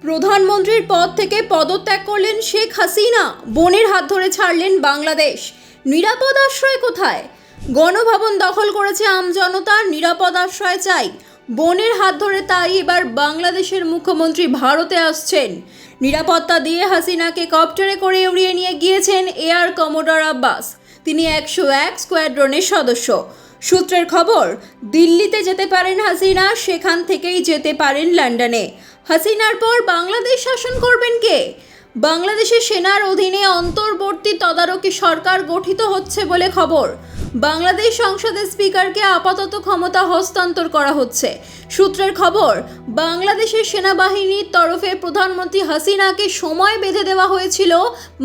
প্রধানমন্ত্রীর পদ থেকে পদত্যাগ করলেন শেখ হাসিনা, বোনের হাত ধরে ছাড়লেন বাংলাদেশ। নিরাপদ আশ্রয় কোথায়? গণভবন দখল করেছে আমজনতা, নিরাপদ আশ্রয় চাই। বোনের হাত ধরে তাই এবার বাংলাদেশের মুখ্যমন্ত্রী ভারতে আসছেন। নিরাপত্তা দিয়ে হাসিনাকে কপ্টারে করে উড়িয়ে নিয়ে গিয়েছেন এয়ার কমোডর আব্বাস। তিনি 101 স্কোয়াড্রনের সদস্য। সূত্রের খবর, দিল্লিতে যেতে পারেন হাসিনা, সেখান থেকেই যেতে পারেন লন্ডনে। হাসিনার পর বাংলাদেশ শাসন করবেন কে? বাংলাদেশের সেনার অধীনে অন্তর্বর্তী তদারকি সরকার গঠিত হচ্ছে বলে খবর। বাংলাদেশ সংসদের স্পিকারকে আপাতত ক্ষমতা হস্তান্তর করা হচ্ছে। সূত্রের খবর, বাংলাদেশের সেনাবাহিনীর তরফে প্রধানমন্ত্রী হাসিনাকে সময় বেঁধে দেওয়া হয়েছিল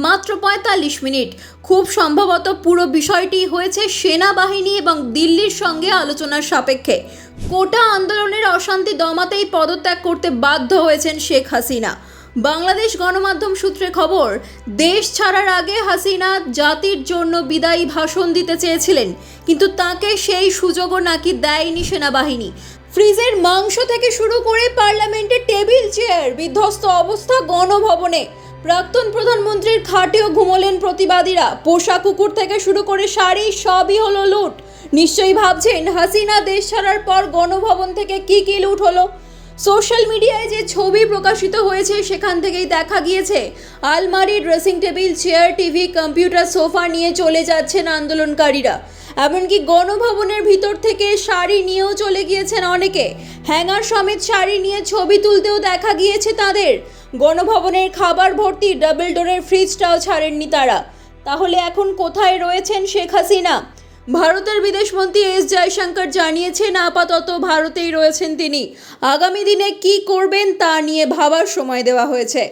মাত্র 45 মিনিট। খুব সম্ভবত পুরো বিষয়টি হয়েছে সেনাবাহিনী এবং দিল্লির সঙ্গে আলোচনার সাপেক্ষে। কোটা আন্দোলনের অশান্তি দমাতেই পদত্যাগ করতে বাধ্য হয়েছেন শেখ হাসিনা। বাংলাদেশ গণমাধ্যম সূত্রে খবর, দেশ ছাড়ার আগে হাসিনা জাতির জন্য বিদায়ী ভাষণ দিতে চেয়েছিলেন, কিন্তু তাকে সেই সুযোগও নাকি দেয়নি সেনাবাহিনী। ফ্রিজের মাংস থেকে শুরু করে পার্লামেন্টের টেবিল চেয়ার বিধ্বস্ত অবস্থা গণভবনে। প্রাক্তন প্রধানমন্ত্রীর খাটেও ঘুমোলেন প্রতিবাদীরা। পোষা কুকুর থেকে শুরু করে শাড়ি সবই হলো লুট। নিশ্চয়ই ভাবছেন হাসিনা দেশ ছাড়ার পর গণভবন থেকে কি লুট হলো। সোশ্যাল মিডিয়ায় যে ছবি প্রকাশিত হয়েছে সেখান থেকেই দেখা গিয়েছে আলমারি, dressing table, chair, TV, computer, sofa নিয়ে চলে যাচ্ছেন আন্দোলনকারীরা। এমনকি গণভবনের ভিতর থেকে শাড়ি নিয়েও চলে গিয়েছেন অনেকে। হ্যাঙ্গার সমেত শাড়ি নিয়ে ছবি তুলতেও দেখা গিয়েছে তাদের। গণভবনের খাবার ভর্তি ডাবল ডোরের ফ্রিজটাও ছাড়েননি তারা। তাহলে এখন কোথায় রয়েছেন শেখ হাসিনা? ভারতের বিদেশমন্ত্রী এস জয়শঙ্কর জানিয়েছেন আপাতত ভারতেই রয়েছেন তিনি। আগামী দিনে কি করবেন তা নিয়ে ভাবার সময় দেওয়া হয়েছে।